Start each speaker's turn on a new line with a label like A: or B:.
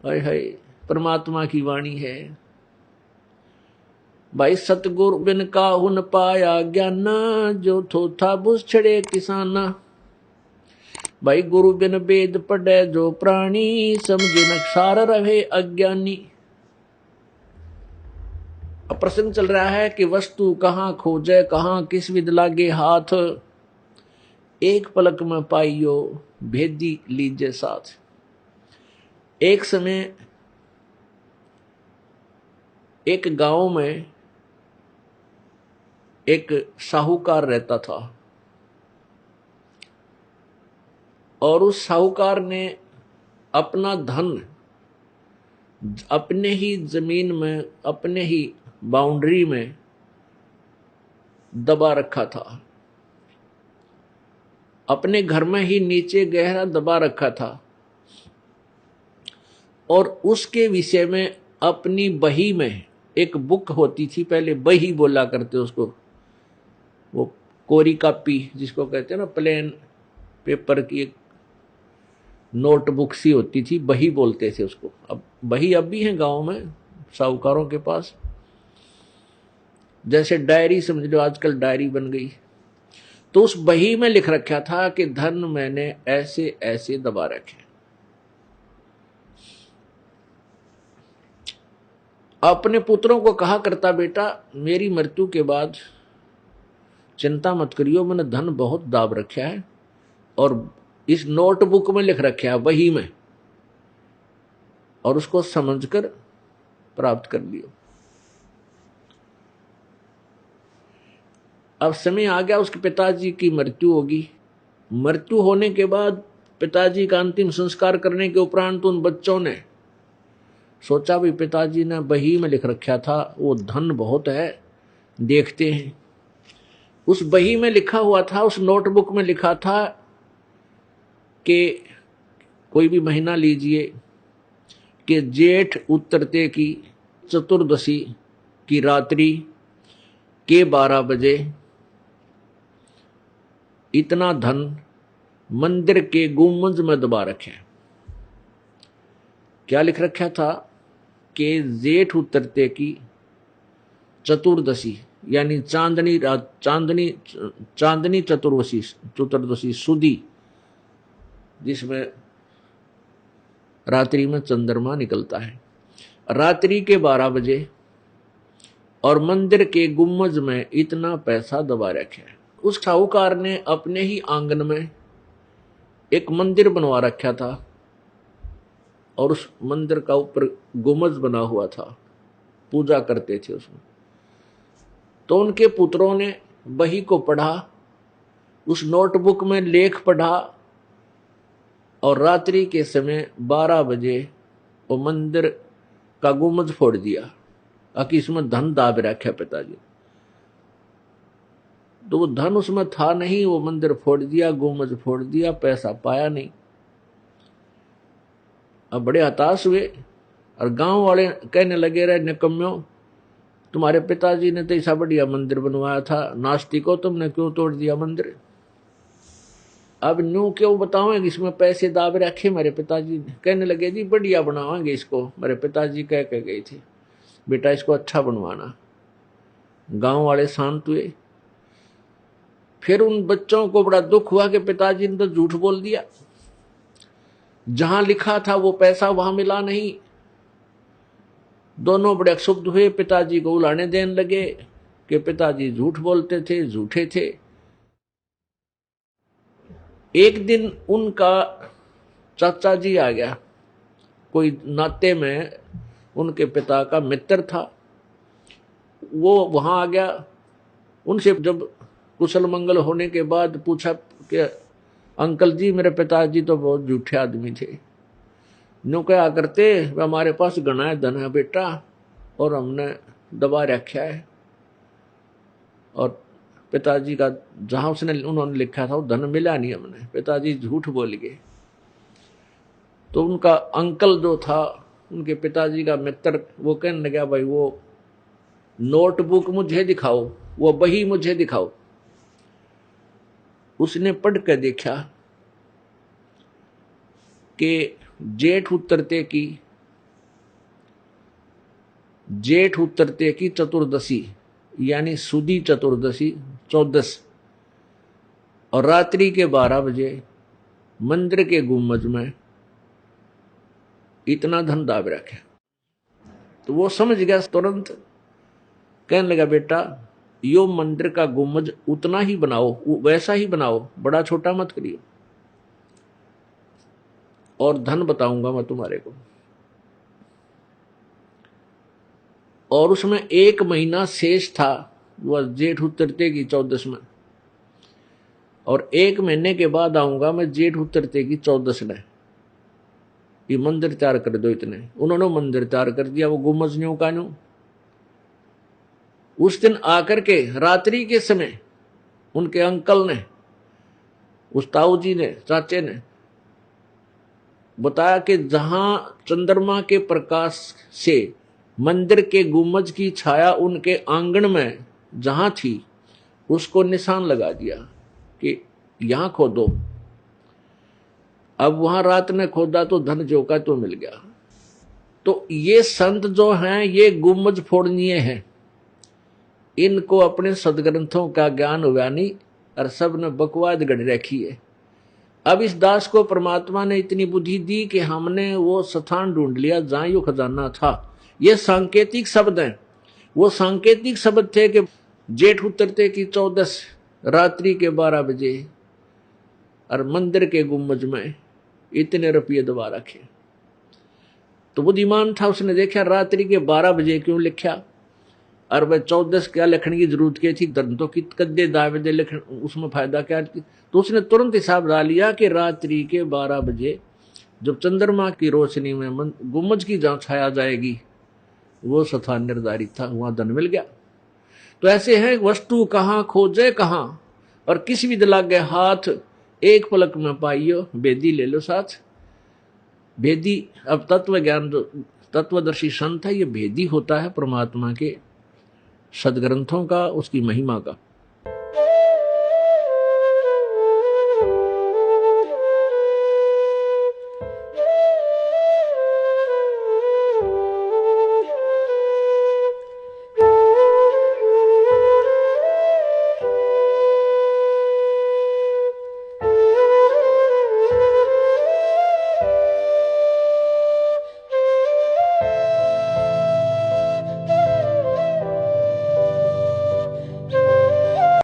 A: हाय हाय, परमात्मा की वाणी है भाई। सतगुरु बिन काहू न पाया ज्ञान, जो थोथा बुझ छड़े किसाना। भाई गुरु बिन वेद पढ़े जो प्राणी, समझे न सार रहे अज्ञानी। अब प्रश्न चल रहा है कि वस्तु कहाँ खोजे, कहाँ किस विद लागे हाथ। एक पलक में पाइयो भेदी लीजे साथ। एक समय एक गांव में एक साहूकार रहता था, और उस साहूकार ने अपना धन अपने ही जमीन में, अपने ही बाउंड्री में दबा रखा था। अपने घर में ही नीचे गहरा दबा रखा था, और उसके विषय में अपनी बही में, एक बुक होती थी पहले, बही बोला करते उसको, वो कोरी कापी जिसको कहते हैं ना, प्लेन पेपर की एक नोटबुक सी होती थी, बही बोलते थे उसको। अब बही अब भी है गांव में साहूकारों के पास, जैसे डायरी समझ लो, आजकल डायरी बन गई। तो उस बही में लिख रखा था कि धन मैंने ऐसे ऐसे दबा रखे। अपने पुत्रों को कहा करता, बेटा मेरी मृत्यु के बाद चिंता मत करियो, मैंने धन बहुत दाब रखा है, और इस नोटबुक में लिख रखा है, वही में, और उसको समझकर प्राप्त कर लियो। अब समय आ गया, उसके पिताजी की मृत्यु होगी। मृत्यु होने के बाद पिताजी का अंतिम संस्कार करने के उपरांत उन बच्चों ने सोचा भी पिताजी ने बही में लिख रखा था, वो धन बहुत है, देखते हैं। उस बही में लिखा हुआ था, उस नोटबुक में लिखा था कि कोई भी महीना लीजिए कि जेठ उतरते की चतुर्दशी की रात्रि के 12 बजे इतना धन मंदिर के गुंबद में दबा रखे। क्या लिख रखा था कि जेठ उतरते की चतुर्दशी, यानी चांदनी रात, चांदनी चतुर्दशी सुदी, जिसमें रात्रि में चंद्रमा निकलता है, रात्रि के 12 बजे, और मंदिर के गुम्मज में इतना पैसा दबा रखे। उस साहूकार ने अपने ही आंगन में एक मंदिर बनवा रखा था, और उस मंदिर का ऊपर गुम्मज बना हुआ था, पूजा करते थे उसमें। तो उनके पुत्रों ने बही को पढ़ा, उस नोटबुक में लेख पढ़ा, और रात्रि के समय 12 बजे वो मंदिर का गुम्बद फोड़ दिया, ताकि इसमें धन दाब रखा पिताजी। तो वो धन उसमें था नहीं, वो मंदिर फोड़ दिया, गुम्बद फोड़ दिया, पैसा पाया नहीं। अब बड़े हताश हुए, और गांव वाले कहने लगे, रहे निकम्यों, तुम्हारे पिताजी ने तो ऐसा बढ़िया मंदिर बनवाया था, नास्तिको तुमने क्यों तोड़ दिया मंदिर। अब न्यू क्यों बताओगे, इसमें पैसे दाब रखे मेरे पिताजी ने। कहने लगे, जी बढ़िया बनावांगे इसको, मेरे पिताजी कह के गए थे, बेटा इसको अच्छा बनवाना। गांव वाले शांत हुए। फिर उन बच्चों को बड़ा दुख हुआ कि पिताजी ने तो झूठ बोल दिया, जहां लिखा था वो पैसा वहां मिला नहीं। दोनों बड़े क्षुब्ध हुए, पिताजी को उलाने देने लगे कि पिताजी झूठ बोलते थे, झूठे थे। एक दिन उनका चाचा जी आ गया, कोई नाते में उनके पिता का मित्र था, वो वहां आ गया। उनसे जब कुशल मंगल होने के बाद पूछा कि अंकल जी मेरे पिताजी तो बहुत झूठे आदमी थे, नो क्या करते, हमारे पास घना धन है बेटा, और हमने दबा रखा है, और पिताजी का जहां उन्होंने लिखा था वो धन मिला नहीं हमने, पिताजी झूठ बोल गए। तो उनका अंकल जो था, उनके पिताजी का मित्र, वो कहने लगा, भाई वो नोटबुक मुझे दिखाओ, वो बही मुझे दिखाओ। उसने पढ़ कर देखा कि जेठ उतरते की जेठ उतरते की चतुर्दशी यानी सुदी चतुर्दशी 14 और रात्रि के 12 बजे मंदिर के गुम्बज में इतना धन दाब रखे। तो वो समझ गया तुरंत, कहने लगा बेटा यो मंदिर का गुम्बज उतना ही बनाओ, वैसा ही बनाओ, बड़ा छोटा मत करियो, और धन बताऊंगा मैं तुम्हारे को। और उसमें 1 महीना शेष था, वह जेठ उतरते की 14 में, और 1 महीने के बाद आऊंगा मैं जेठ उतरते की 14 ने। ये मंदिर तैयार कर दो इतने। उन्होंने मंदिर तैयार कर दिया, वो गुम्बज न्यू का न्यू। उस दिन आकर के रात्रि के समय उनके अंकल ने, उस ताऊ जी ने, चाचे ने बताया कि जहां चंद्रमा के प्रकाश से मंदिर के गुम्बज की छाया उनके आंगन में जहां थी, उसको निशान लगा दिया कि यहां खोदो। अब वहां रात में खोदा तो धन जो का तो मिल गया। तो ये संत जो हैं ये गुम्बज फोड़नीय हैं, इनको अपने सदग्रंथों का ज्ञान हुआ नहीं और सब ने बकवाद गढ़ रखी है। अब इस दास को परमात्मा ने इतनी बुद्धि दी कि हमने वो स्थान ढूंढ लिया जहां यो खजाना था। ये सांकेतिक शब्द हैं। वो सांकेतिक शब्द थे कि जेठ उतरते की 14 रात्रि के 12 बजे और मंदिर के गुम्बज में इतने रुपये दबा रखे। तो बुद्धिमान था, उसने देखा रात्रि के 12 बजे क्यों लिखा, और वह 14 क्या लिखने की जरूरत क्या थी, धन तो कद्दे दावे दे लिखने, उसमें फायदा क्या। तो उसने तुरंत हिसाब डाल लिया कि रात्रि के 12 बजे जब चंद्रमा की रोशनी में गुम्बज की जहां छाया जाएगी वो स्थान निर्धारित था, वहां धन मिल गया। तो ऐसे है, वस्तु कहाँ खोजे कहाँ, और किस विध लागे हाथ, एक पलक में पाइयो भेदी ले लो साथ। भेदी, अब तत्व ज्ञान जो तत्वदर्शी संत है, ये भेदी होता है परमात्मा के सदग्रंथों का, उसकी महिमा का।